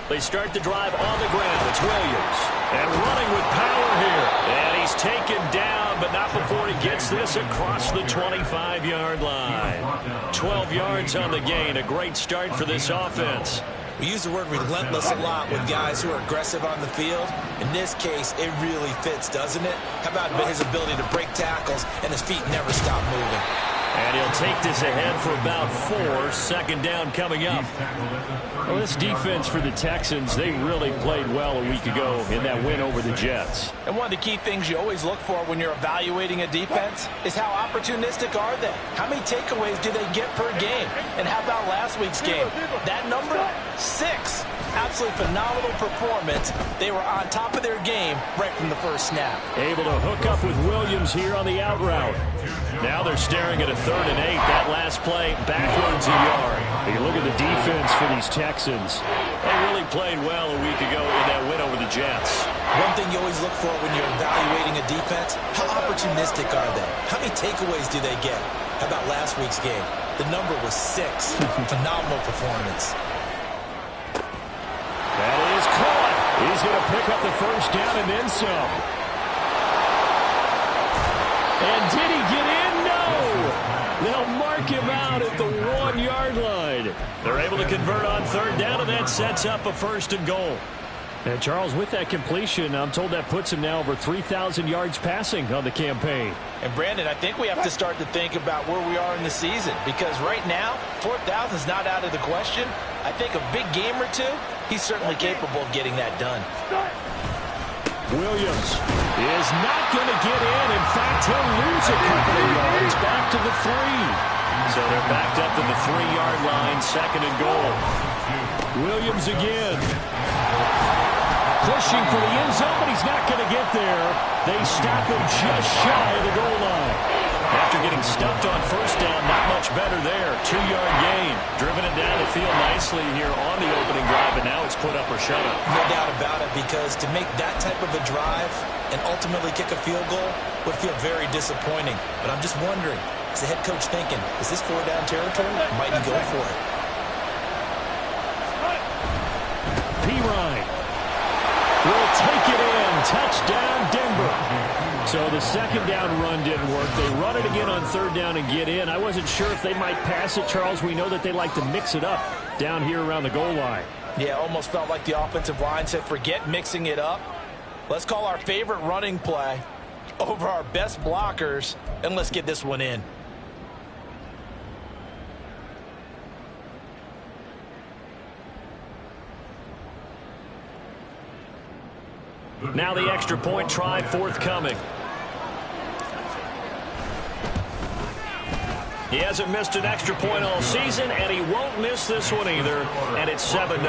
They start the drive on the ground. It's Williams. And running with power here. And he's taken down, but not before he gets this across the 25-yard line. 12 yards on the gain. A great start for this offense. We use the word relentless a lot with guys who are aggressive on the field. In this case, it really fits, doesn't it? How about his ability to break tackles and his feet never stop moving? And he'll take this ahead for about 4. Second down coming up. Well, this defense for the Texans, they really played well a week ago in that win over the Jets. And one of the key things you always look for when you're evaluating a defense is how opportunistic are they? How many takeaways do they get per game? And how about last week's game? That number? 6. Absolutely phenomenal performance. They were on top of their game right from the first snap. Able to hook up with Williams here on the out route. Now they're staring at a 3rd and 8. That last play, backwards a yard. You look at the defense for these Texans. They really played well a week ago in that win over the Jets. One thing you always look for when you're evaluating a defense, how opportunistic are they? How many takeaways do they get? How about last week's game? The number was 6. Phenomenal performance. That is caught. He's going to pick up the first down and then some. And did he get in? No! They'll mark him out at the 1-yard line. They're able to convert on 3rd down, and that sets up a 1st and goal. And Charles, with that completion, I'm told that puts him now over 3,000 yards passing on the campaign. And Brandon, I think we have to start to think about where we are in the season, because right now, 4,000 is not out of the question. I think a big game or 2, he's certainly capable of getting that done. Williams is not going to get in. In fact, he'll lose a couple of yards back to the 3. So they're backed up to the 3-yard line, 2nd and goal. Williams again. Pushing for the end zone, but he's not going to get there. They stop him just shy of the goal line. After getting stuffed on 1st down, not much better there. 2-yard gain. Driven it down the field nicely here on the opening drive, and now it's put up or shut up. No doubt about it, because to make that type of a drive and ultimately kick a field goal would feel very disappointing. But I'm just wondering, is the head coach thinking, is this 4-down territory? Might he go for it? P-Ryan will take it in. Touchdown, Denver. So the 2nd down run didn't work. They run it again on 3rd down and get in. I wasn't sure if they might pass it, Charles. We know that they like to mix it up down here around the goal line. Yeah, almost felt like the offensive line said, forget mixing it up. Let's call our favorite running play over our best blockers, and let's get this one in. Now the extra point try forthcoming. He hasn't missed an extra point all season, and he won't miss this one either, and it's 7-0.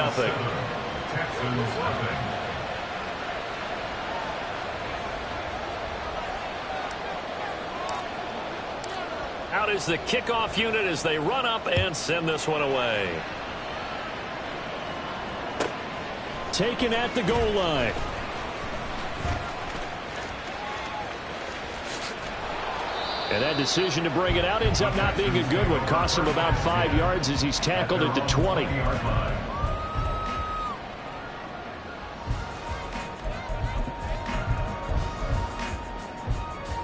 Out is the kickoff unit as they run up and send this one away. Taken at the goal line. And that decision to bring it out ends up not being a good one. Costs him about 5 yards as he's tackled at the 20. Here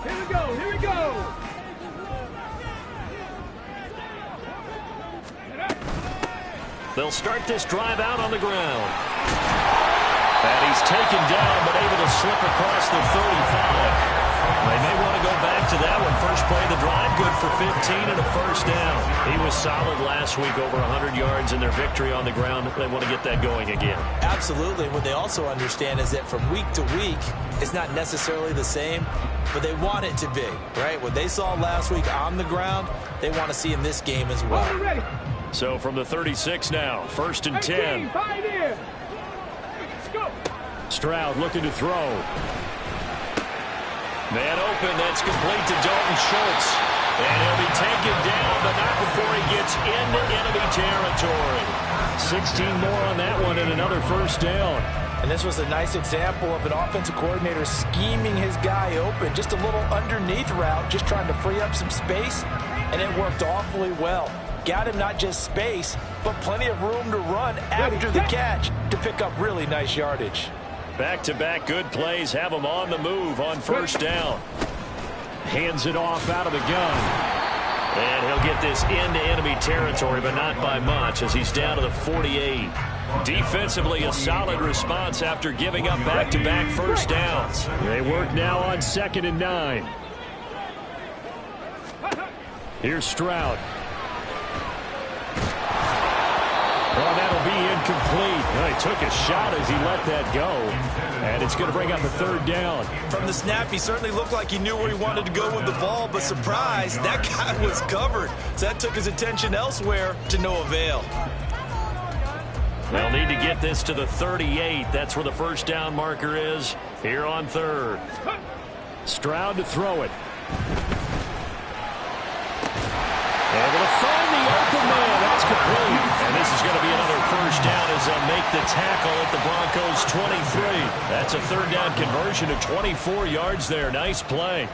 we go, here we go. They'll start this drive out on the ground. And he's taken down, but able to slip across the 35. They may want to go back to that one. First play of the drive, good for 15 and a 1st down. He was solid last week, over 100 yards in their victory on the ground. They want to get that going again. Absolutely. What they also understand is that from week to week, it's not necessarily the same, but they want it to be, right? What they saw last week on the ground, they want to see in this game as well. So from the 36 now, 1st and 10. Stroud looking to throw. Man open, that's complete to Dalton Schultz. And he'll be taken down, but not before he gets into enemy territory. 16 more on that one and another 1st down. And this was a nice example of an offensive coordinator scheming his guy open. Just a little underneath route, just trying to free up some space, and it worked awfully well. got him not just space, but plenty of room to run after the catch to pick up really nice yardage. Back-to-back good plays have him on the move on first down. Hands it off out of the gun. And he'll get this into enemy territory, but not by much as he's down to the 48. Defensively, a solid response after giving up back-to-back first downs. They work now on 2nd and 9. Here's Stroud. Well, that'll be incomplete. Well, he took a shot as he let that go. And it's going to bring up a 3rd down. From the snap, he certainly looked like he knew where he wanted to go with the ball, but surprise, that guy was covered. So that took his attention elsewhere to no avail. They'll need to get this to the 38. That's where the first down marker is here on 3rd. Stroud to throw it. Able to find the open man. That's complete. And this is going to be another first down as they'll make the tackle at the Broncos' 23. That's a 3rd down conversion of 24 yards there. Nice play.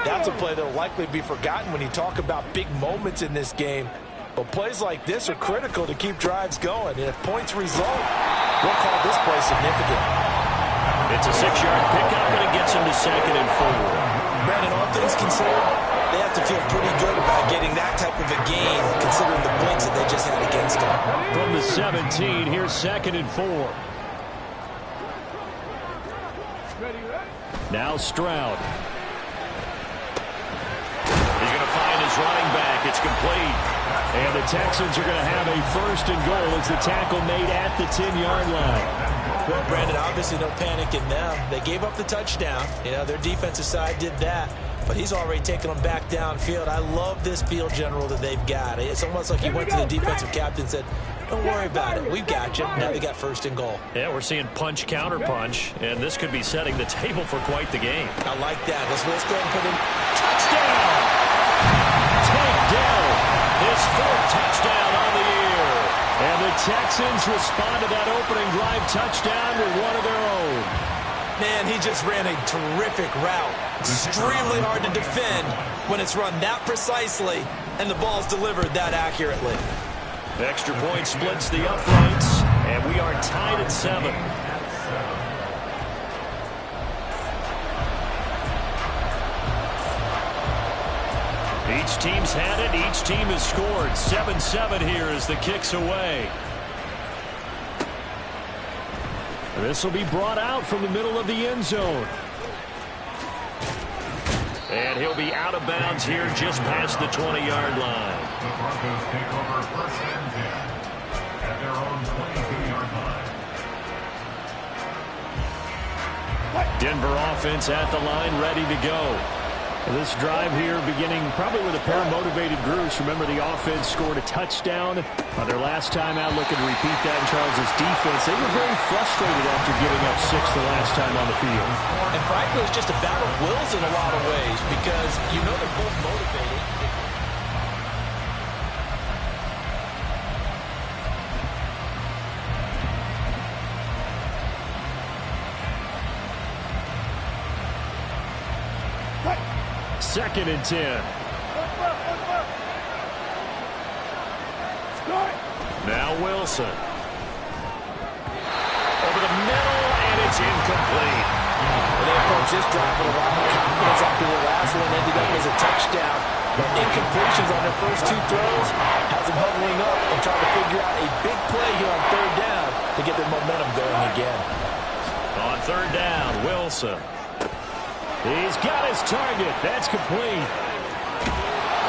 That's a play that will likely be forgotten when you talk about big moments in this game. But plays like this are critical to keep drives going. And if points result, we'll call this play significant. It's a 6-yard pickup, and it gets him to 2nd and 4. Brandon, all things considered, they have to feel pretty good about getting that type of a game, considering the points that they just had against them. From the 17, here's 2nd and 4. Now Stroud. He's going to find his running back. It's complete. And the Texans are going to have a 1st and goal as the tackle made at the 10-yard line. Well, Brandon, obviously no panic in them. They gave up the touchdown. You know, their defensive side did that. But he's already taken them back downfield. I love this field general that they've got. It's almost like he went to the defensive captain and said, don't worry about it. We've got you. Now they got 1st and goal. Yeah, we're seeing punch, counter punch, and this could be setting the table for quite the game. I like that. Let's go ahead and put in. Touchdown! Takedown. His 4th touchdown on the year. And the Texans respond to that opening drive touchdown with one of their own. Man, he just ran a terrific route. Extremely hard to defend when it's run that precisely and the ball's delivered that accurately. Extra point splits the uprights, and we are tied at 7. Each team's had it. Each team has scored. 7-7 here as the kick's away. This will be brought out from the middle of the end zone. And he'll be out of bounds here just past the 20-yard line. The Broncos take over 1st and 10 at their own 22-yard line. Denver offense at the line, ready to go. This drive here beginning probably with a pair of motivated groups. Remember, the offense scored a touchdown on their last time out. Looking to repeat that in Charles' defense. They were very frustrated after giving up 6 the last time on the field. And frankly, it's just a battle of wills in a lot of ways because you know they're both motivated. Second and 10. Now Wilson. Over the middle, and it's incomplete. They approach this drive with a lot of confidence after the last one ended up as a touchdown. But incompletions on their first 2 throws has them huddling up and trying to figure out a big play here on 3rd down to get their momentum going again. On 3rd down, Wilson. He's got his target. That's complete.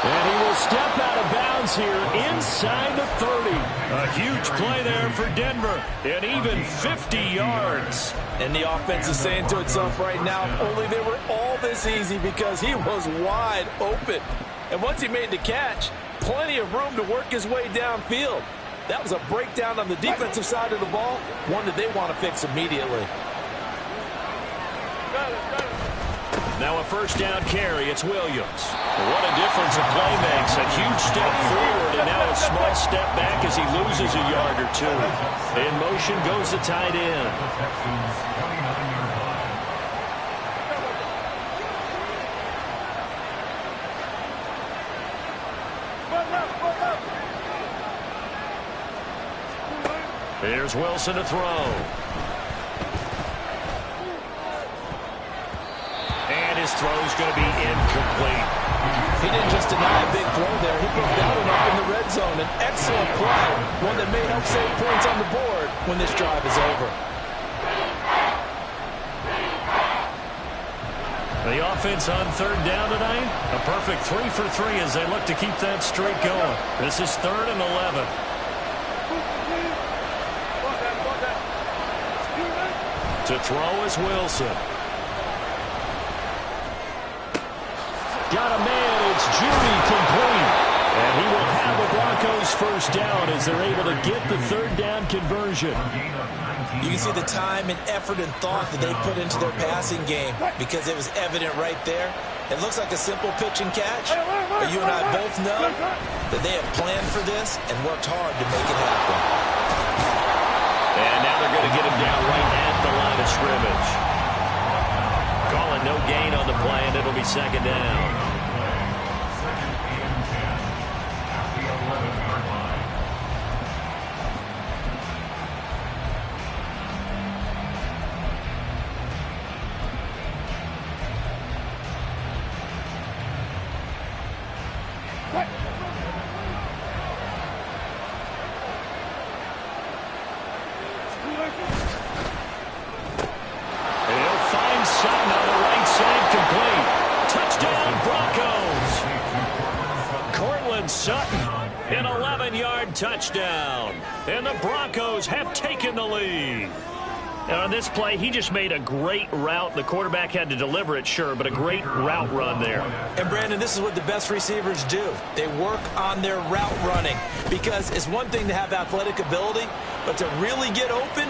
And he will step out of bounds here inside the 30. A huge play there for Denver. And even 50 yards. And the offense is saying to itself right now, if only they were all this easy because he was wide open. And once he made the catch, plenty of room to work his way downfield. That was a breakdown on the defensive side of the ball, one that they want to fix immediately. Now a first down carry. It's Williams. What a difference a play makes. A huge step forward and now a small step back as he loses a yard or 2. In motion goes the tight end. Here's Wilson to throw. And his throw's going to be incomplete. He didn't just deny a big throw there. He put that one up in the red zone. An excellent play. One that may help save points on the board when this drive is over. The offense on third down tonight, a perfect 3 for 3 as they look to keep that streak going. This is 3rd and 11. To throw is Wilson. Got a man. It's Judy, complete. And he will have the Broncos first down as they're able to get the third down conversion. You can see the time and effort and thought that they put into their passing game because it was evident right there. It looks like a simple pitch and catch, but you and I both know that they have planned for this and worked hard to make it happen. And now they're going to get him down right at the line of scrimmage. Calling no gain on the play, and it'll be 2nd down. An 11-yard touchdown. And the Broncos have taken the lead. And on this play, he just made a great route. The quarterback had to deliver it, sure, but a great route run there. And, Brandon, this is what the best receivers do. They work on their route running because it's one thing to have athletic ability, but to really get open,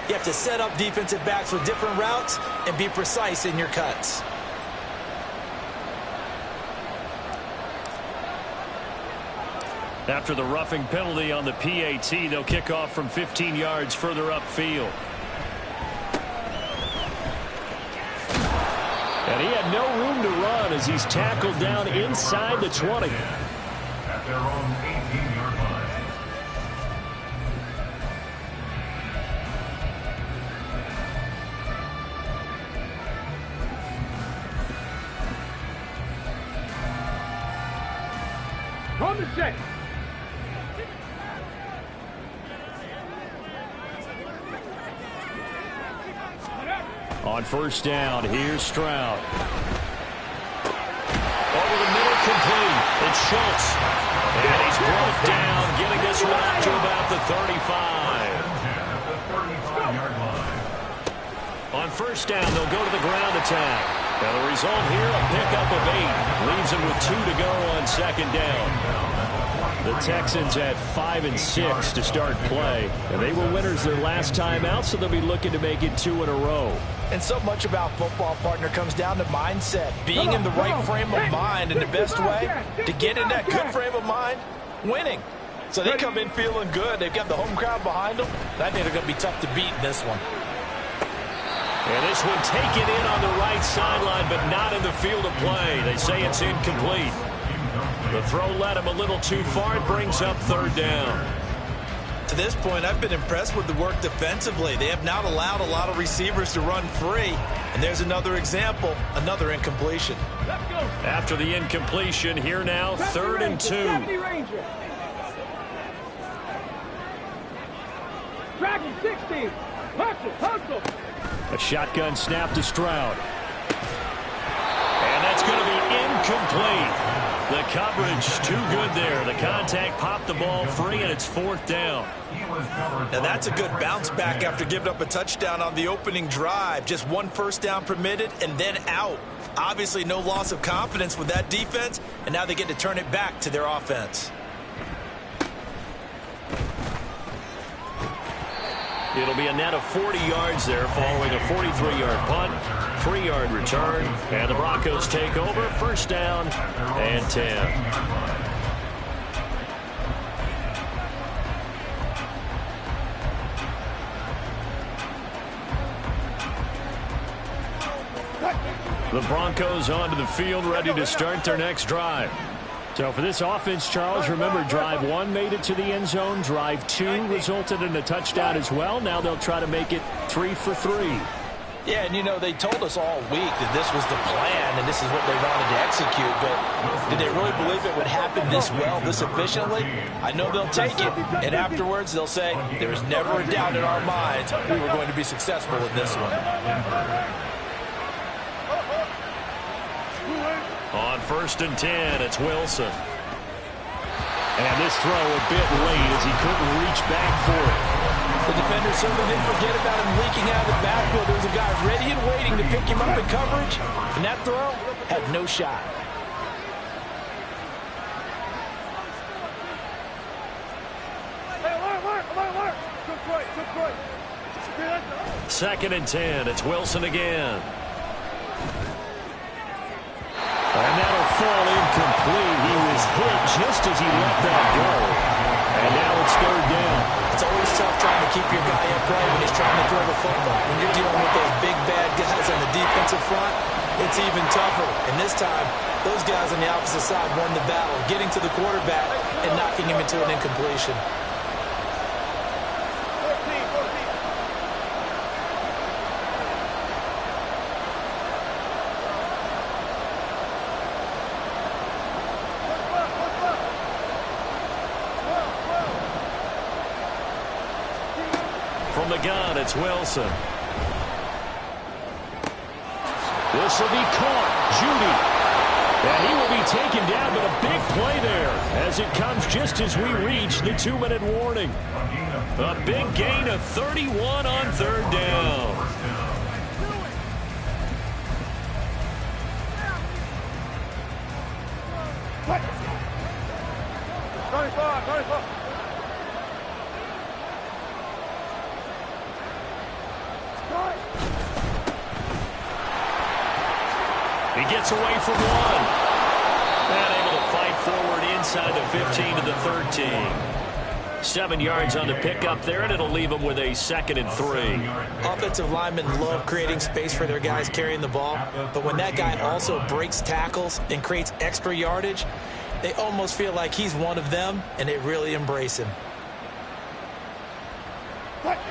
you have to set up defensive backs with different routes and be precise in your cuts. After the roughing penalty on the PAT, they'll kick off from 15 yards further upfield. And he had no room to run as he's tackled down inside the 20. At their own 18-yard line. From the set. On first down, here's Stroud. Over the middle, complete. It's Schultz. And he's brought down, getting this one up to about the 35. On first down, they'll go to the ground attack. Now the result here, a pickup of 8. Leaves them with 2 to go on 2nd down. The Texans had 5 and 6 to start play, and they were winners their last time out, so they'll be looking to make it 2 in a row. And so much about football, partner, comes down to mindset. Being in the right frame of mind, and the best way to get in that good frame of mind, winning. So they come in feeling good. They've got the home crowd behind them. I think they're going to be tough to beat in this one. And this one taken in on the right sideline, but not in the field of play. They say it's incomplete. The throw led him a little too far. It brings up 3rd down. To this point, I've been impressed with the work defensively. They have not allowed a lot of receivers to run free. And there's another example, another incompletion. After the incompletion, here now, 3rd and 2. Tracking 16. Hustle. A shotgun snap to Stroud. And that's going to be incomplete. The coverage too good there. The contact popped the ball free, and it's 4th down. Now that's a good bounce back after giving up a touchdown on the opening drive. Just 1 first down permitted and then out. Obviously no loss of confidence with that defense, and now they get to turn it back to their offense. It'll be a net of 40 yards there following a 43-yard punt, 3-yard return, and the Broncos take over, 1st down and 10. The Broncos onto the field, ready to start their next drive. So for this offense, Charles, remember drive 1 made it to the end zone. Drive 2 resulted in a touchdown as well. Now they'll try to make it 3 for 3. Yeah, and you know, they told us all week that this was the plan and this is what they wanted to execute, but did they really believe it would happen this well, this efficiently? I know they'll take it, and afterwards they'll say, there's never a doubt in our minds we were going to be successful in this one. On 1st and 10, it's Wilson. And this throw a bit late as he couldn't reach back for it. The defender certainly didn't forget about him leaking out of the backfield. There was a guy ready and waiting to pick him up in coverage, and that throw had no shot. Second and 10, it's Wilson again. And that'll fall incomplete. He was hit just as he let that go. And now it's 3rd down. It's always tough trying to keep your guy upright when he's trying to throw the football. When you're dealing with those big, bad guys on the defensive front, it's even tougher. And this time, those guys on the opposite side won the battle, getting to the quarterback and knocking him into an incompletion. From the gun, it's Wilson. This will be caught. Judy. And he will be taken down, but a big play there as it comes just as we reach the 2-minute warning. A big gain of 31 on 3rd down. He gets away from one. And able to fight forward inside the 15 to the 13. 7 yards on the pickup there, and it'll leave him with a 2nd and 3. Offensive linemen love creating space for their guys carrying the ball, but when that guy also breaks tackles and creates extra yardage, they almost feel like he's one of them, and they really embrace him.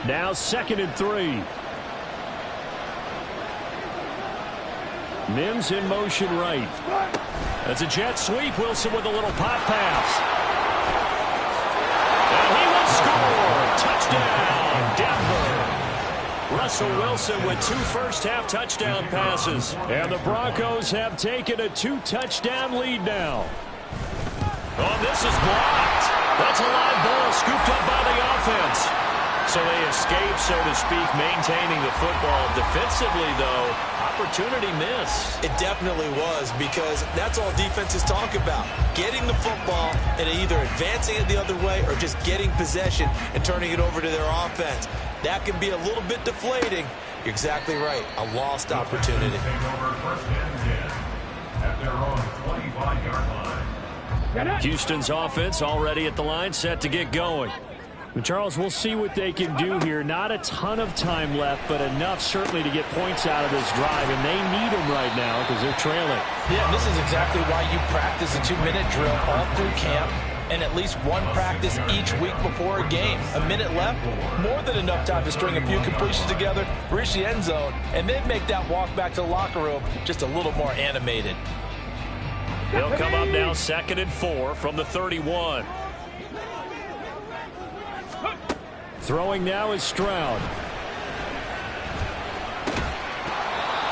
Now 2nd and 3. Mims in motion right. That's a jet sweep. Wilson with a little pop pass. And he will score. Touchdown, Denver. Russell Wilson with 2 first-half touchdown passes. And the Broncos have taken a 2-touchdown lead now. Oh, this is blocked. That's a live ball scooped up by the offense. So they escape, so to speak, maintaining the football. Defensively, though, opportunity miss. It definitely was, because that's all defenses talk about. Getting the football and either advancing it the other way or just getting possession and turning it over to their offense. That can be a little bit deflating. You're exactly right. A lost opportunity. Houston's offense already at the line, set to get going. But Charles, we'll see what they can do here. Not a ton of time left, but enough certainly to get points out of this drive, and they need them right now because they're trailing. Yeah, and this is exactly why you practice a 2-minute drill all through camp and at least one practice each week before a game. A minute left, more than enough time to string a few completions together, reach the end zone, and then make that walk back to the locker room just a little more animated. They'll come up now 2nd and 4 from the 31. Throwing now is Stroud.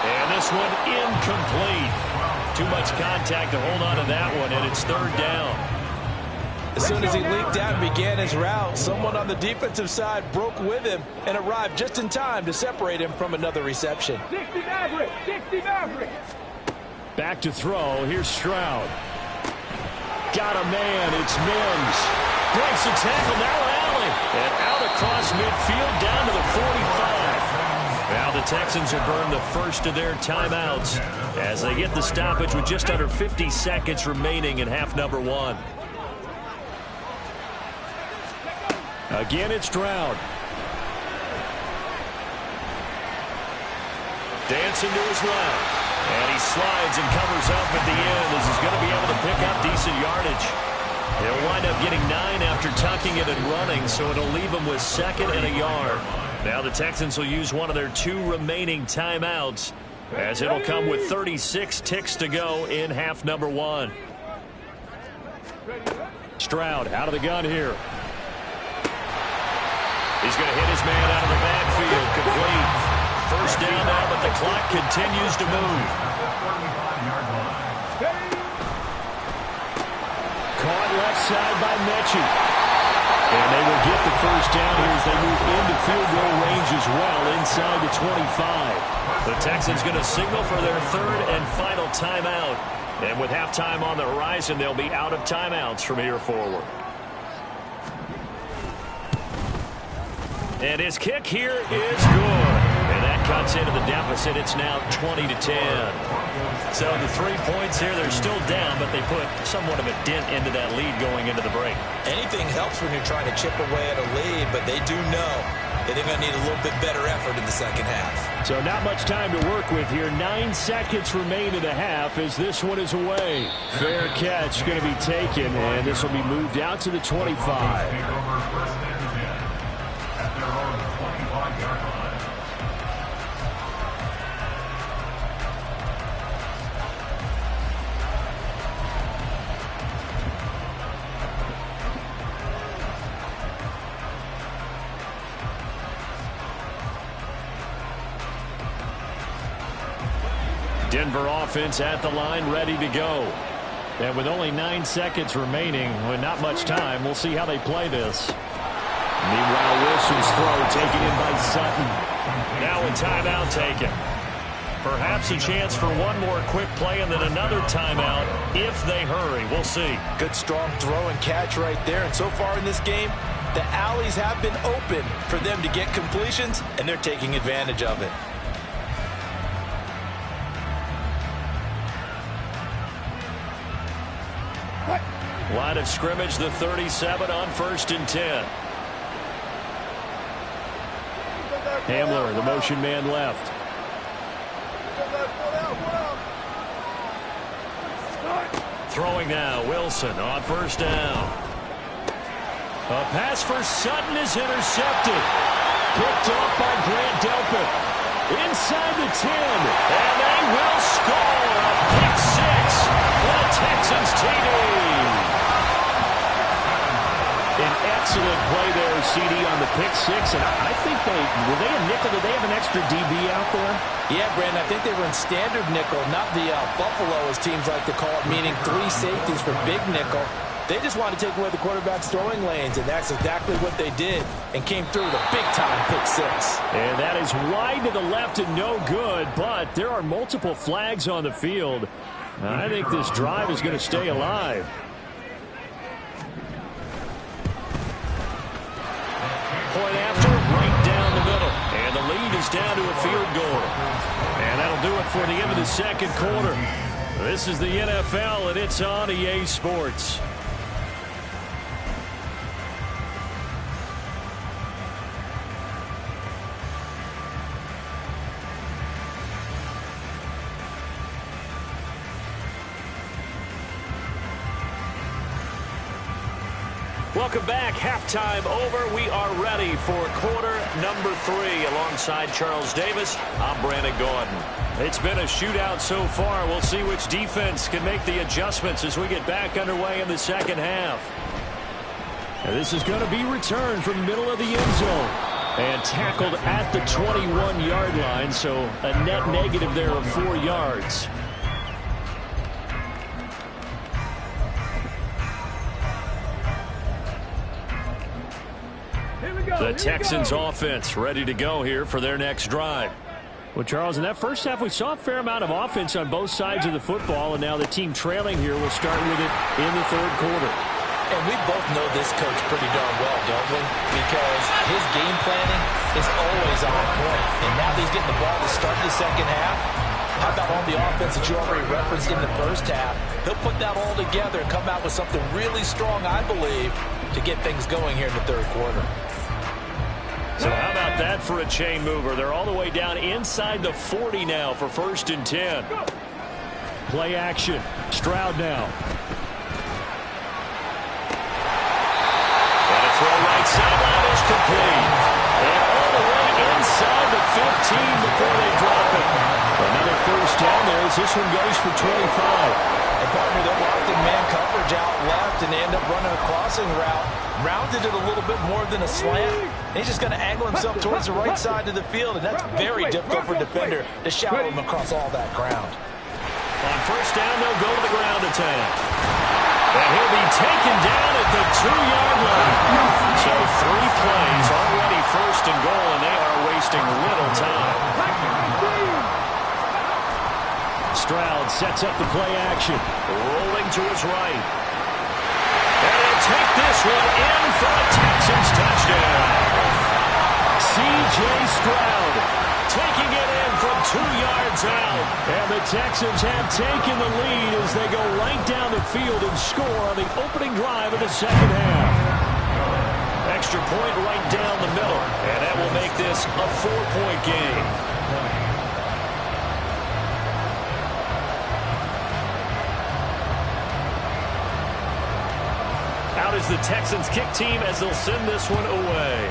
And this one incomplete. Too much contact to hold on to that one, and it's 3rd down. As soon as he leaked out and began his route, someone on the defensive side broke with him and arrived just in time to separate him from another reception. 60 Maverick! 60 Maverick! Back to throw. Here's Stroud. Got a man. It's Mims. Breaks a tackle, now Allen. And out across midfield down to the 45. Now the Texans have burned the first of their timeouts as they get the stoppage with just under 50 seconds remaining in half number 1. Again, it's Stroud. Dancing to his left. And he slides and covers up at the end as he's going to be able to pick up decent yardage. He'll wind up getting 9 after tucking it and running, so it'll leave him with 2nd and a yard. Now the Texans will use one of their 2 remaining timeouts, as it'll come with 36 ticks to go in half number 1. Stroud out of the gun here. He's going to hit his man out of the backfield. Complete. First down now, but the clock continues to move. Caught left side by Mechie. And they will get the first down here as they move into field goal range as well inside the 25. The Texans going to signal for their 3rd and final timeout. And with halftime on the horizon, they'll be out of timeouts from here forward. And his kick here is good. And that cuts into the deficit. It's now 20-10. So the 3 points here, they're still down, but they put somewhat of a dent into that lead going into the break. Anything helps when you're trying to chip away at a lead, but they do know that they're going to need a little bit better effort in the second half. So not much time to work with here. 9 seconds remain in the half as this one is away. Fair catch going to be taken, and this will be moved out to the 25. Denver offense at the line, ready to go. And with only 9 seconds remaining, with not much time, we'll see how they play this. Meanwhile, Wilson's throw taken in by Sutton. Now a timeout taken. Perhaps a chance for one more quick play and then another timeout if they hurry. We'll see. Good strong throw and catch right there. And so far in this game, the alleys have been open for them to get completions, and they're taking advantage of it. Line of scrimmage, the 37 on 1st and 10. Hamler, the motion man left. Throwing now, Wilson on 1st down. A pass for Sutton is intercepted. Picked off by Grant Delpit. Inside the 10. And they will score a pick 6 for the Texans TD. An excellent play there, CD, on the pick 6. And I think were they a nickel? Did they have an extra DB out there? Yeah, Brandon, I think they were in standard nickel, not the Buffalo, as teams like to call it, meaning 3 safeties for big nickel. They just wanted to take away the quarterback's throwing lanes, and that's exactly what they did, and came through with a big-time pick 6. And that is wide to the left and no good, but there are multiple flags on the field. I think this drive is going to stay alive. Point after, right down the middle. And the lead is down to a field goal. And that'll do it for the end of the second quarter. This is the NFL, and it's on EA Sports. Welcome back. Halftime over. We are ready for quarter number 3. Alongside Charles Davis, I'm Brandon Gordon. It's been a shootout so far. We'll see which defense can make the adjustments as we get back underway in the second half. And this is going to be returned from the middle of the end zone. And tackled at the 21-yard line, so a net negative there of 4 yards. The Texans offense ready to go here for their next drive. Well, Charles, in that first half, we saw a fair amount of offense on both sides of the football, and now the team trailing here will start with it in the third quarter. And we both know this coach pretty darn well, don't we? Because his game planning is always on point. And now that he's getting the ball to start the second half, how about all the offense that you already referenced in the first half? He'll put that all together and come out with something really strong, I believe, to get things going here in the third quarter. So how about stop that for a chain mover. They're all the way down inside the 40 now for 1st and 10. Play action. Stroud now. And a throw right sideline is complete. And all the way inside the 15 before they drop it. Another 1st down there as this one goes for 25. And partner, they're locked in man coverage out left, and they end up running a crossing route. Rounded it a little bit more than a slant. He's just going to angle himself towards the right side of the field, and that's very difficult for a defender to shadow him across all that ground. On 1st down, they'll go to the ground attack. And he'll be taken down at the 2-yard line. So 3 plays, already 1st and goal, and they are wasting little time. Stroud sets up the play action. Rolling to his right. And he'll take this one in for a Texans touchdown. C.J. Stroud Taking it in from 2 yards out. And the Texans have taken the lead as they go right down the field and score on the opening drive of the 2nd half. Extra point right down the middle. And that will make this a 4-point game. Out is the Texans kick team as they'll send this one away.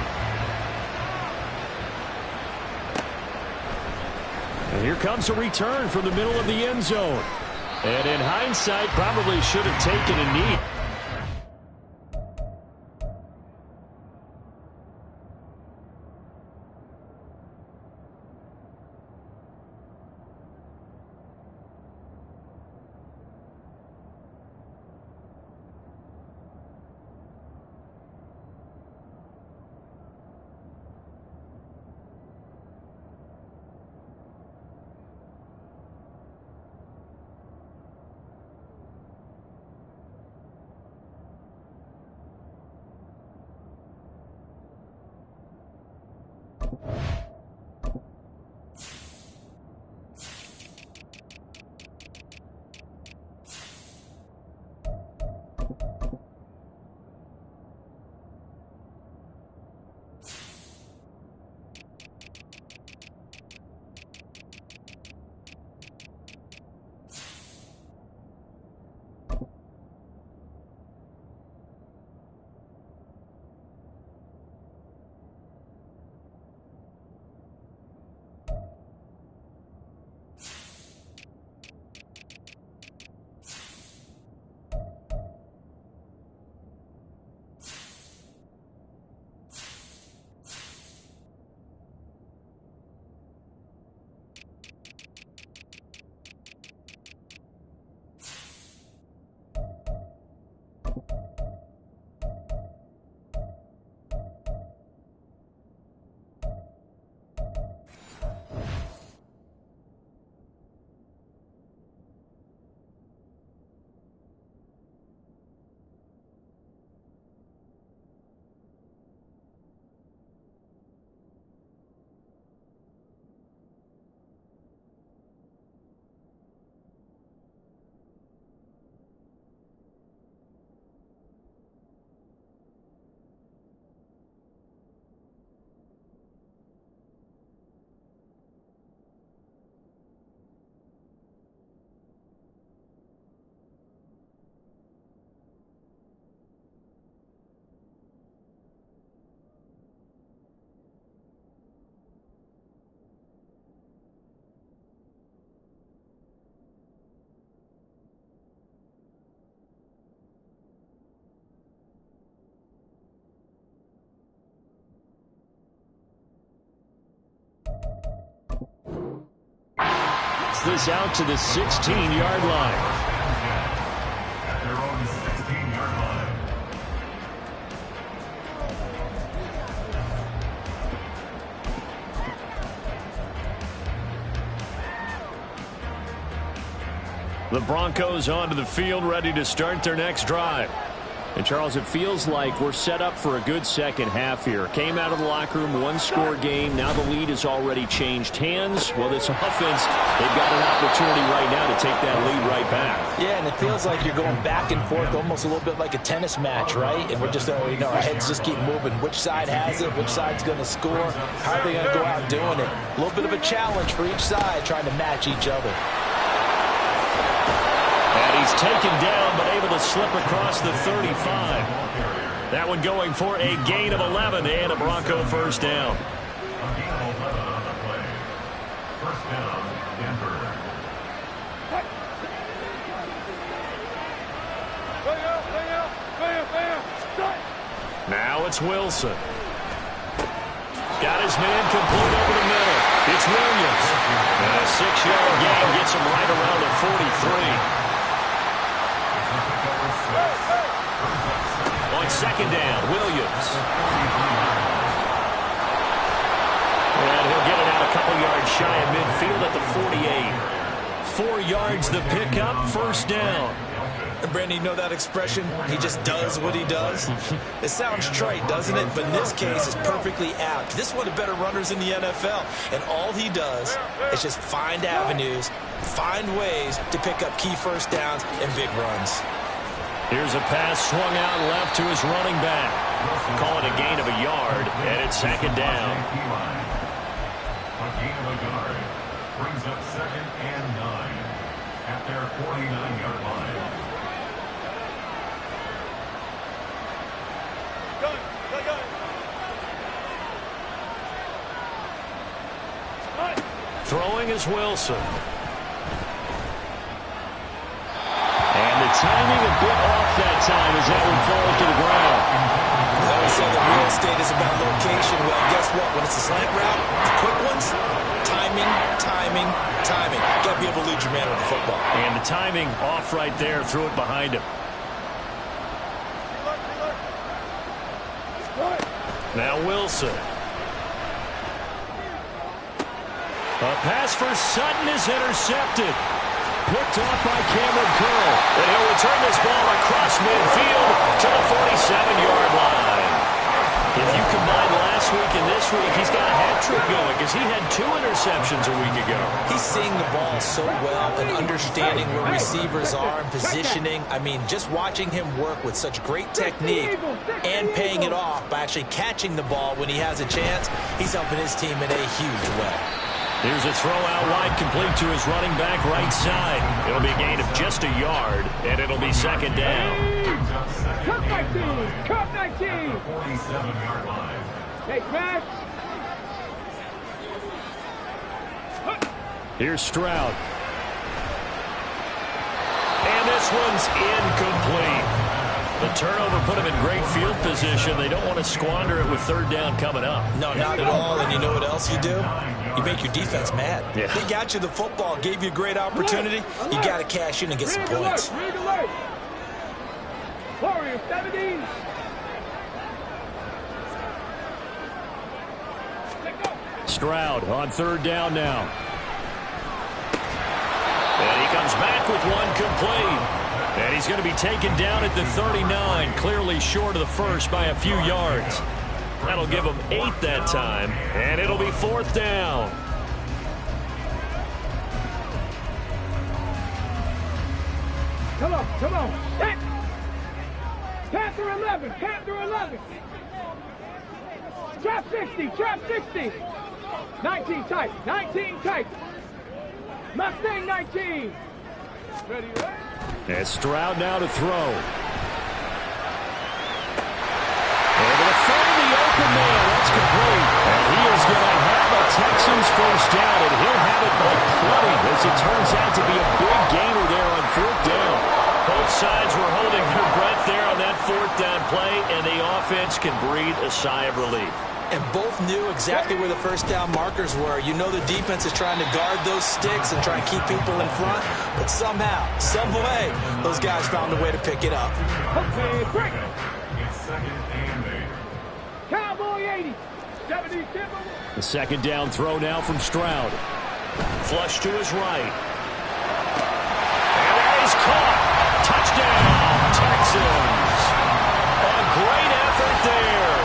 And here comes a return from the middle of the end zone. And in hindsight, probably should have taken a knee. This out to the 16-yard line. At their own 16-yard line. The Broncos onto the field ready to start their next drive. And, Charles, it feels like we're set up for a good second half here. Came out of the locker room, one-score game. Now the lead has already changed hands. Well, this offense, they've got an opportunity right now to take that lead right back. Yeah, and it feels like you're going back and forth almost a little bit like a tennis match, right? And we're just, our heads just keep moving. Which side has it? Which side's going to score? How are they going to go out doing it? A little bit of a challenge for each side trying to match each other. And he's taken down, but able to slip across the 35. That one going for a gain of 11 and a Bronco first down. First down, Denver. Now it's Wilson. Got his man complete over the middle. It's Williams. And a 6-yard gain gets him right around the 43. On second down, Williams. And he'll get it out a couple yards shy of midfield at the 48. 4 yards the pickup, first down. And Brandon, you know that expression? He just does what he does. It sounds trite, doesn't it? But in this case, it's perfectly apt. This is one of the better runners in the NFL. And all he does is just find avenues, find ways to pick up key first downs and big runs. Here's a pass swung out left to his running back. Call it a gain of a yard, and it's second down. A gain of a yard brings up 2nd and 9 at their 49-yard line. Throwing is Wilson. And the timing a bit off that time as that one falls to the ground. I always say that real estate is about location. Well, guess what? When it's a slant route, the quick ones, timing. Got to be able to lead your man with the football. And the timing off right there. Threw it behind him. Now Wilson. A pass for Sutton is intercepted. Picked off by Cameron Curl. And he'll return this ball across midfield to the 47-yard line. If you combine last week and this week, he's got a hat trick going because he had 2 interceptions a week ago. He's seeing the ball so well and understanding where receivers are and positioning. I mean, just watching him work with such great technique and paying it off by actually catching the ball when he has a chance, he's helping his team in a huge way. Here's a throw out wide, complete to his running back right side. It'll be a gain of just a yard, and it'll be second down. Cut 19! Cut 19! 47-yard line. Hey, Matt! Here's Stroud. And this one's incomplete. The turnover put him in great field position. They don't want to squander it with third down coming up. No, not at all. And you know what else you do? You make your defense mad. Yeah. They got you the football, gave you a great opportunity. You got to cash in and get some points. Rig alert! Warriors 70! Stroud on third down now. And he comes back with one complete. And he's going to be taken down at the 39, clearly short of the first by a few yards. That'll give him 8 that time, and it'll be fourth down. Come on! Hit! Panther 11! Panther 11! Trap 60! 19 tight! Mustang 19! Ready, right? And Stroud now to throw. Able to find the open man. That's complete. And he is going to have a Texans first down, and he'll have it by plenty as it turns out to be a big gainer there on fourth down. Both sides were holding their breath there on that fourth down play, and the offense can breathe a sigh of relief. And both knew exactly where the first down markers were. You know the defense is trying to guard those sticks and try and keep people in front. But somehow, some way, those guys found a way to pick it up. Okay, break! It's 2nd and 8. Cowboy 80! 70 The second down throw now from Stroud. Flush to his right. And that is caught. Touchdown, Texans. there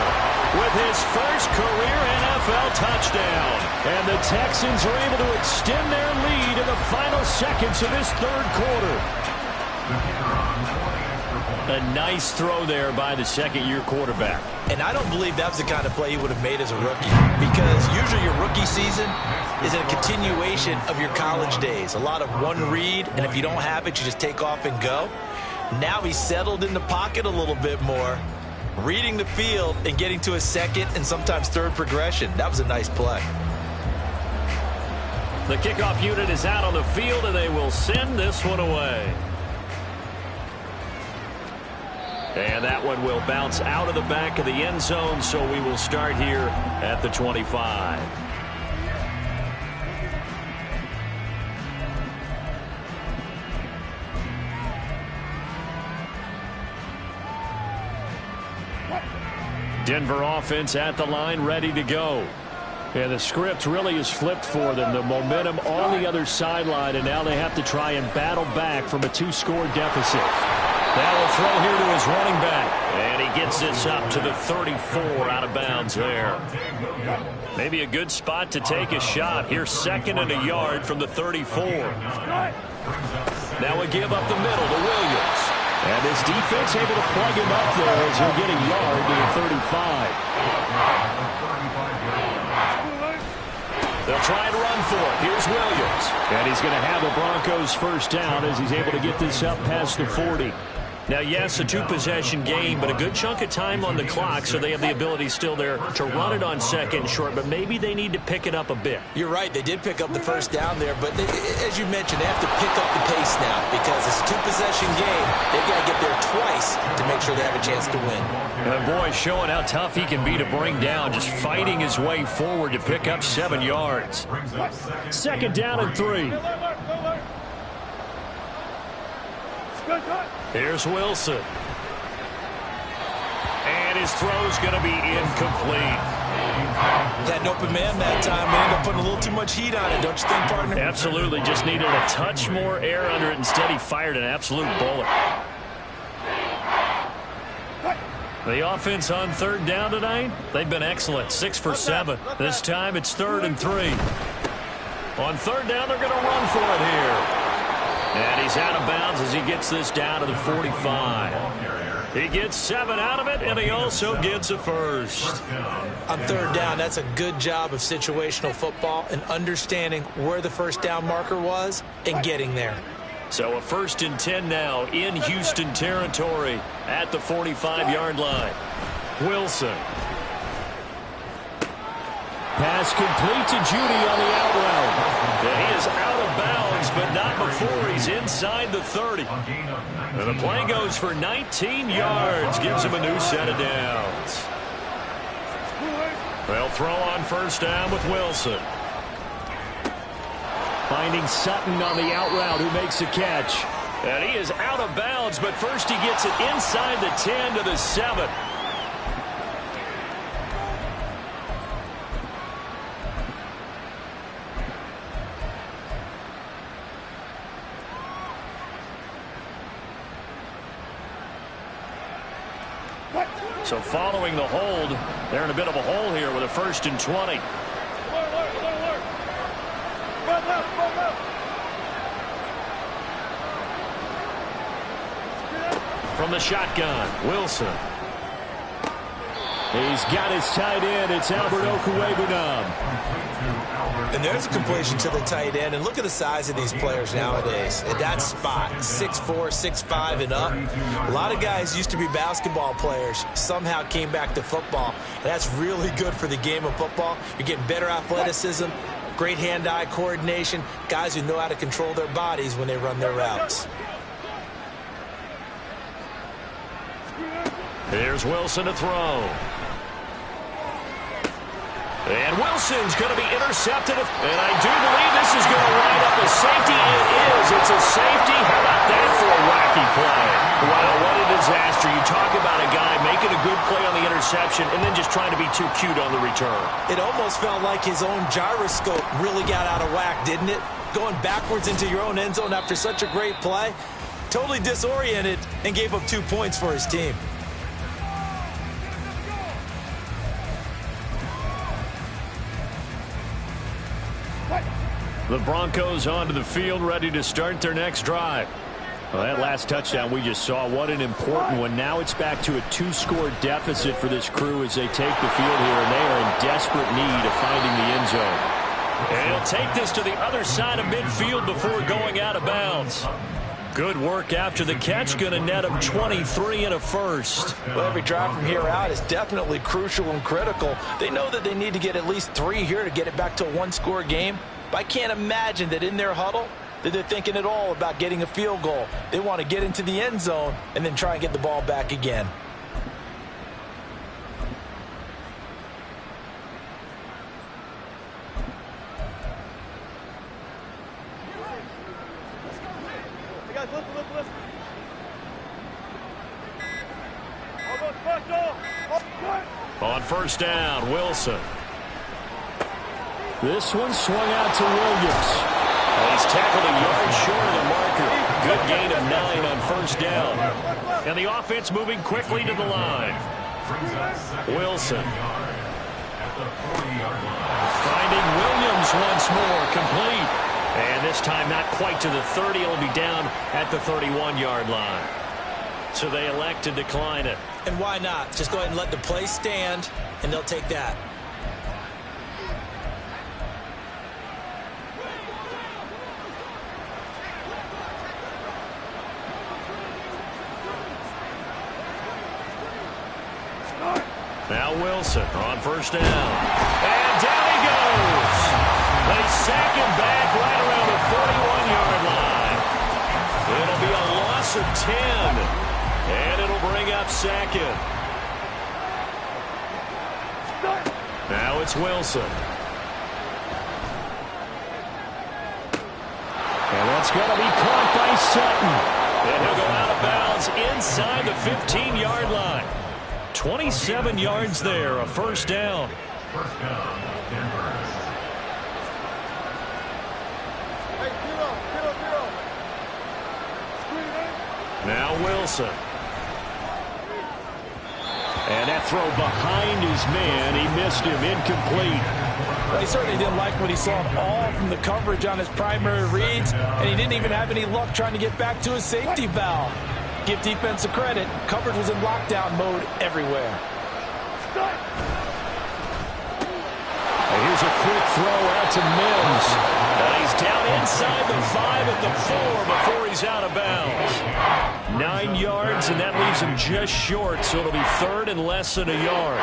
with his first career NFL touchdown. And the Texans are able to extend their lead in the final seconds of this third quarter. A nice throw there by the second-year quarterback. And I don't believe that's the kind of play he would have made as a rookie, because usually your rookie season is a continuation of your college days. A lot of one read, and if you don't have it, you just take off and go. Now he's settled in the pocket a little bit more, reading the field and getting to a second and sometimes third progression. That was a nice play. The kickoff unit is out on the field, and they will send this one away. And that one will bounce out of the back of the end zone, so we will start here at the 25. Denver offense at the line, ready to go. And the script really is flipped for them. The momentum on the other sideline, and now they have to try and battle back from a 2-score deficit. That will throw here to his running back. And he gets this up to the 34, out of bounds there. Maybe a good spot to take a shot. Here's 2nd and a yard from the 34. Now a give up the middle to Williams. And this defense able to plug him up there as he'll get a yard to the 35. They'll try and run for it. Here's Williams. And he's going to have the Broncos first down as he's able to get this up past the 40. Now, yes, a 2-possession game, but a good chunk of time on the clock, so they have the ability still there to run it on 2nd and short, but maybe they need to pick it up a bit. You're right. They did pick up the first down there, but as you mentioned, they have to pick up the pace now because it's a 2-possession game. They've got to get there twice to make sure they have a chance to win. And boy, showing how tough he can be to bring down, just fighting his way forward to pick up 7 yards. 2nd down and 3. Here's Wilson. And his throw's going to be incomplete. Had an open man that time. We ended up putting a little too much heat on it, don't you think, partner? Absolutely. Just needed a touch more air under it. Instead, he fired an absolute bullet. The offense on 3rd down tonight, they've been excellent. 6 for 7. This time it's 3rd and 3. On 3rd down, they're going to run for it here. And he's out of bounds as he gets this down to the 45. He gets 7 out of it, and he also gets a first. On 3rd down, that's a good job of situational football and understanding where the first down marker was and getting there. So a 1st and 10 now in Houston territory at the 45-yard line. Wilson. Pass complete to Judy on the out route. And he is out of bounds, but not before he's inside the 30. And the play goes for 19 yards, gives him a new set of downs. They'll throw on 1st down with Wilson. Finding Sutton on the out route, who makes the catch. And he is out of bounds, but first he gets it inside the 10 to the 7. So following the hold, they're in a bit of a hole here with a 1st and 20. From the shotgun, Wilson. He's got his tight end. It's Albert Okwuegbunam. And there's a completion to the tight end. And look at the size of these players nowadays. At that spot, 6'4", 6'5", and up. A lot of guys used to be basketball players, somehow came back to football. And that's really good for the game of football. You're getting better athleticism, great hand-eye coordination, guys who know how to control their bodies when they run their routes. Here's Wilson to throw. And Wilson's going to be intercepted. And I do believe this is going to wind up a safety. It is. It's a safety. How about that for a wacky play? Wow, what a disaster. You talk about a guy making a good play on the interception and then just trying to be too cute on the return. It almost felt like his own gyroscope really got out of whack, didn't it? Going backwards into your own end zone after such a great play. Totally disoriented and gave up 2 points for his team. The Broncos onto the field, ready to start their next drive. Well, that last touchdown we just saw, what an important one. Now it's back to a 2-score deficit for this crew as they take the field here, and they are in desperate need of finding the end zone. And he'll take this to the other side of midfield before going out of bounds. Good work after the catch, going to net him 23 and a first. Well, every drive from here out is definitely crucial and critical. They know that they need to get at least 3 here to get it back to a 1-score game. But I can't imagine that in their huddle that they're thinking at all about getting a field goal. They want to get into the end zone and then try and get the ball back again. On first down, Wilson. This one swung out to Williams. He's tackled a yard short of the marker. Good gain of 9 on first down. And the offense moving quickly to the line. Wilson. Finding Williams once more, complete. And this time not quite to the 30. It'll be down at the 31-yard line. So they elect to decline it. And why not? Just go ahead and let the play stand, and they'll take that. Now Wilson on first down. And down he goes. They sack him back right around the 41-yard line. It'll be a loss of 10. And it'll bring up second. Now it's Wilson. And that's going to be caught by Sutton. And he'll go out of bounds inside the 15-yard line. 27 yards there, a first down. First down, Denver. Now Wilson. And that throw behind his man, he missed him, incomplete. Well, he certainly didn't like what he saw at all from the coverage on his primary reads, and he didn't even have any luck trying to get back to his safety valve. Give defense a credit. Coverage was in lockdown mode everywhere. And here's a quick throw out to Mims. He's down inside the 5 at the 4 before he's out of bounds. 9 yards, and that leaves him just short, so it'll be third and less than a yard.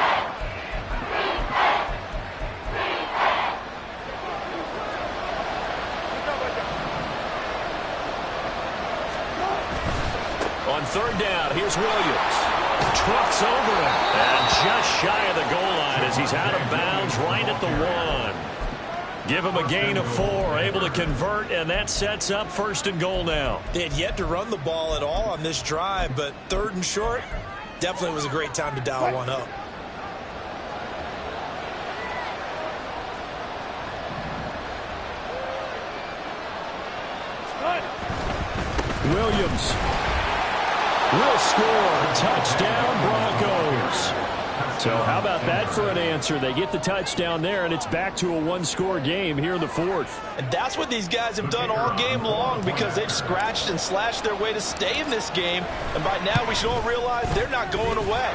On third down, here's Williams. Trucks over him. And just shy of the goal line as he's out of bounds right at the 1. Give him a gain of 4, able to convert, and that sets up first and goal now. They had yet to run the ball at all on this drive, but third and short definitely was a great time to dial one up. Williams will score. Touchdown, Broncos. So how about that for an answer? They get the touchdown there, and it's back to a 1-score game here in the 4th. And that's what these guys have done all game long, because they've scratched and slashed their way to stay in this game. And by now we should all realize they're not going away.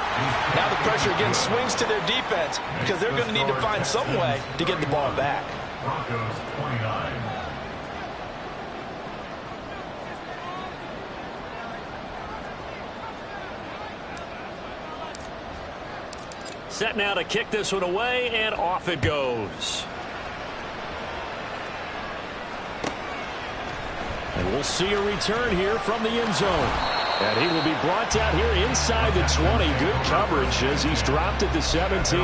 Now the pressure again swings to their defense, because they're going to need to find some way to get the ball back. Broncos 29. Set now to kick this one away, and off it goes. And we'll see a return here from the end zone. And he will be brought down here inside the 20. Good coverage as he's dropped at the 17.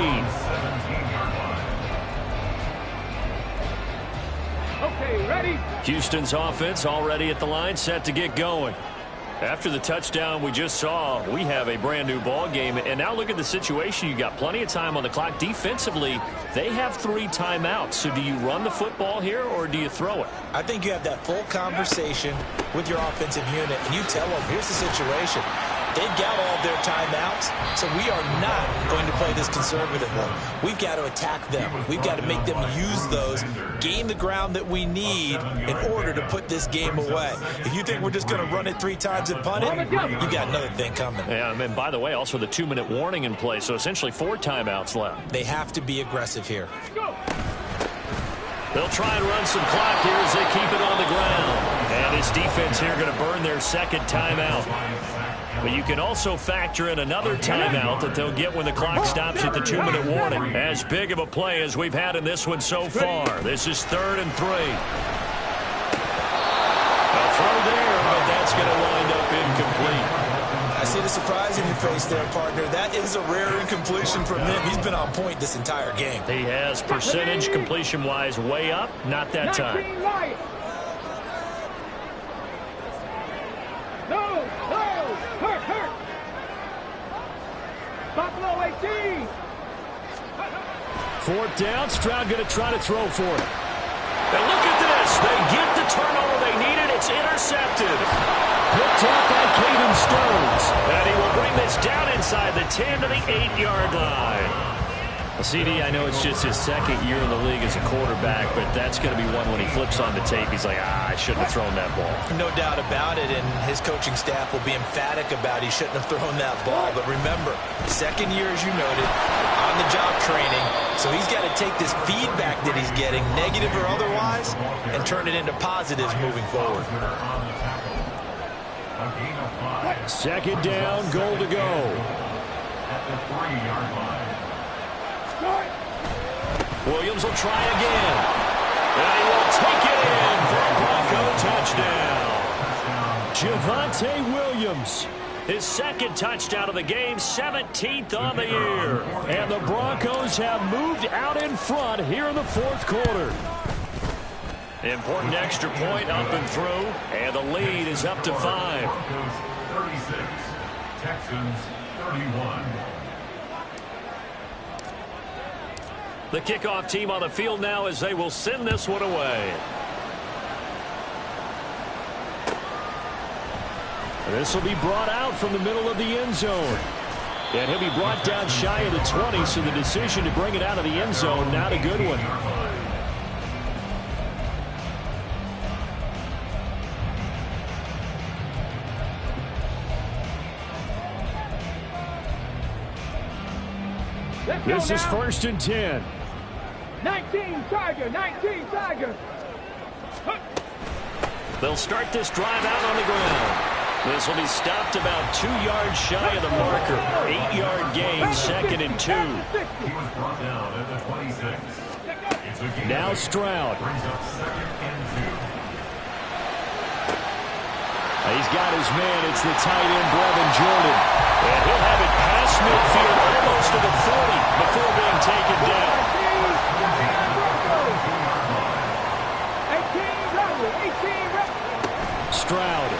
Okay, ready? Houston's offense already at the line, set to get going. After the touchdown we just saw, we have a brand new ball game. And now look at the situation. You got plenty of time on the clock. Defensively, they have 3 timeouts. So do you run the football here or do you throw it? I think you have that full conversation with your offensive unit, and you tell them, here's the situation. They've got all of their timeouts, so we are not going to play this conservatively. We've got to attack them. We've got to make them use those, gain the ground that we need in order to put this game away. If you think we're just going to run it 3 times and punt it, you got another thing coming. Yeah, and by the way, also the 2-minute warning in play, so essentially 4 timeouts left. They have to be aggressive here. They'll try and run some clock here as they keep it on the ground. And his defense here going to burn their second timeout. But you can also factor in another timeout that they'll get when the clock stops at the 2-minute warning. As big of a play as we've had in this one so far. This is 3rd and 3. A throw there, but that's going to wind up incomplete. I see the surprise in your face there, partner. That is a rare incompletion from him. He's been on point this entire game. He has percentage completion-wise way up. Not that time. No, hurt. Buffalo 18. 4th down. Stroud going to try to throw for it. And look at this. They get the turnover they needed. It's intercepted. Picked up by Caden Stones. And he will bring this down inside the 10 to the 8-yard line. Well, CD, I know it's just his 2nd year in the league as a quarterback, but that's going to be one when he flips on the tape. He's like, I shouldn't have thrown that ball. No doubt about it, and his coaching staff will be emphatic about he shouldn't have thrown that ball. But remember, 2nd year, as you noted, on-the-job training, so he's got to take this feedback that he's getting, negative or otherwise, and turn it into positives moving forward. 2nd down, goal to go. At the 3-yard line. Williams will try again. And he will take it in for a Bronco touchdown. Javonte Williams. His 2nd touchdown of the game, 17th on the year. And the Broncos have moved out in front here in the 4th quarter. Important extra point up and through, and the lead is up to 5. Broncos 36, Texans 31. The kickoff team on the field now as they will send this one away. This will be brought out from the middle of the end zone. And he'll be brought down shy of the 20, so the decision to bring it out of the end zone, not a good one. This is 1st and 10. 19 Tiger. They'll start this drive out on the ground. This will be stopped about 2 yards shy of the marker. 8-yard gain, 2nd and 2. He was brought down at the 26. It's a gain. Now Stroud. Brings up 2nd and 2. He's got his man. It's the tight end, Brevin Jordan. And he'll have it past midfield almost to the 40 before being taken down. 18 Stroud.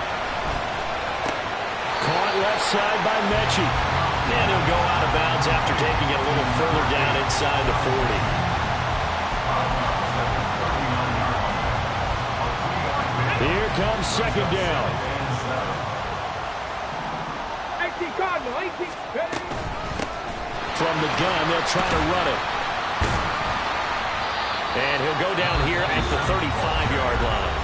Caught left side by Mechie. And he'll go out of bounds after taking it a little further down inside the 40. Here comes 2nd down. 18 Cardinal, 18. From the gun, they'll try to run it. And he'll go down here at the 35-yard line.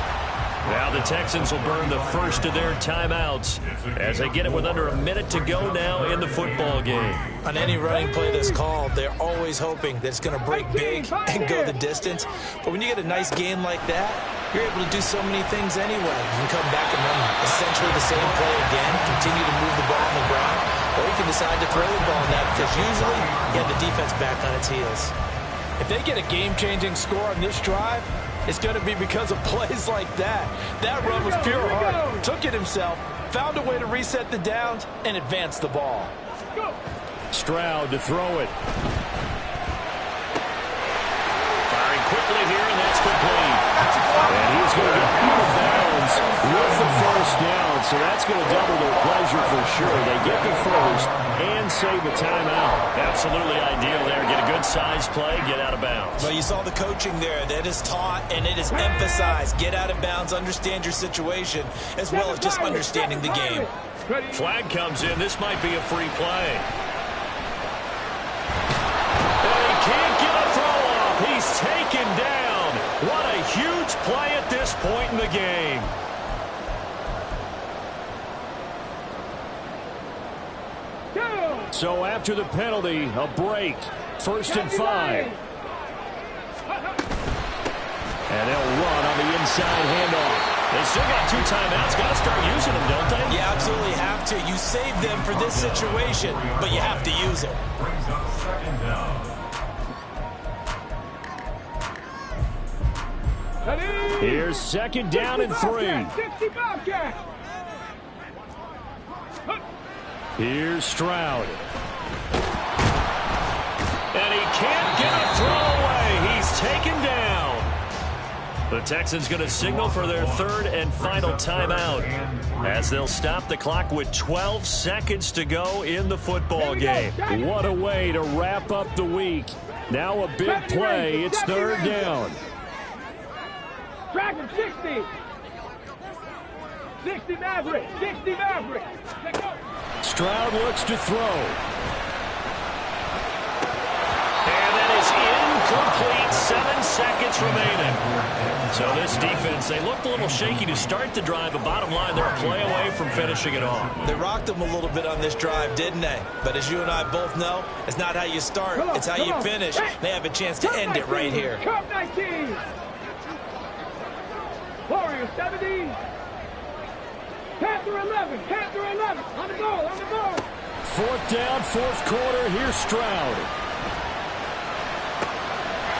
Now the Texans will burn the first of their timeouts as they get it with under a minute to go now in the football game. On any running play that's called, they're always hoping that it's going to break big and go the distance. But when you get a nice game like that, you're able to do so many things anyway. You can come back and run essentially the same play again, continue to move the ball on the ground, or you can decide to throw the ball now because usually you have the defense back on its heels. If they get a game-changing score on this drive, it's going to be because of plays like that. That run was pure heart. Took it himself, found a way to reset the downs, and advance the ball. Stroud to throw it. Firing quickly here, and that's complete. And he's going to get out of bounds with the first down, so that's going to double their pleasure for sure. They get the first and save a timeout. Absolutely ideal there. Get a good size play, get out of bounds. Well, you saw the coaching there. That is taught and it is emphasized. Get out of bounds, understand your situation, as well as just understanding the game. Flag comes in. This might be a free play. And he can't get a throw off. He's taken down. What a huge play at this point in the game. So after the penalty, a break. 1st and 5. And they'll run on the inside handoff. They still got 2 timeouts. Got to start using them, don't they? You absolutely have to. You save them for this situation, but you have to use them. Brings up 2nd down. Here's 2nd down and 3. Here's Stroud. And he can't get a throw away. He's taken down. The Texans going to signal for their 3rd and final timeout as they'll stop the clock with 12 seconds to go in the football game. What a way to wrap up the week. Now a big play. It's 3rd down. Dragon 60. 60 Maverick. 60 Maverick. Stroud looks to throw. And that is incomplete. 7 seconds remaining. So this defense, they looked a little shaky to start the drive, but bottom line, they're a play away from finishing it off. They rocked them a little bit on this drive, didn't they? But as you and I both know, it's not how you start, it's how you finish. They have a chance to end it right here. Cup 19. Warriors 70. Panther 11. Panther 11. On the goal. On the goal. 4th down, 4th quarter. Here's Stroud.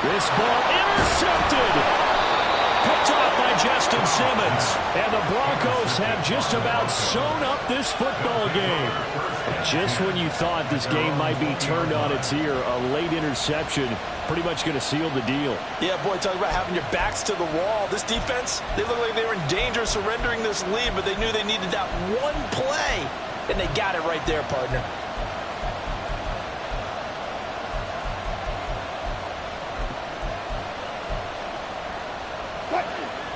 This ball intercepted. Picked off by Justin Simmons. And the Broncos have just about sewn up this football game. Just when you thought this game might be turned on its ear, a late interception pretty much going to seal the deal. Yeah, boy, talk about having your backs to the wall. This defense, they look like they were in danger of surrendering this lead, but they knew they needed that one play, and they got it right there, partner.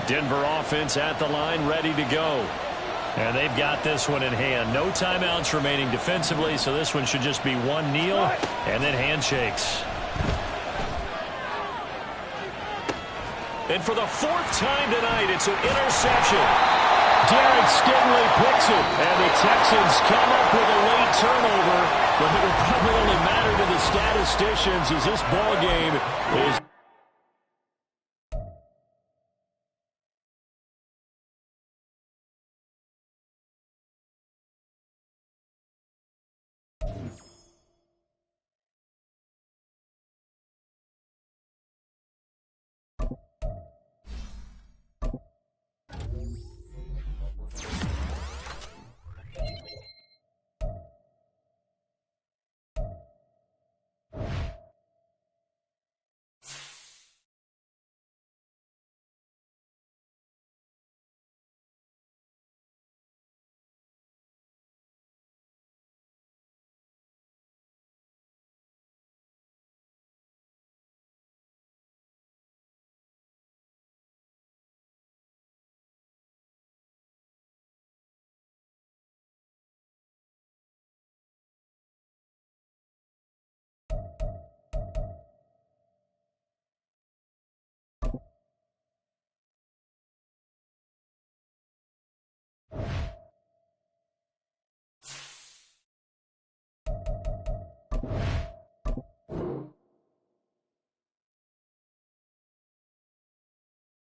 Denver offense at the line, ready to go. And they've got this one in hand. No timeouts remaining defensively, so this one should just be one kneel and then handshakes. And for the 4th time tonight, it's an interception. Derek Stingley picks it, and the Texans come up with a late turnover, but it will probably only matter to the statisticians as this ball game is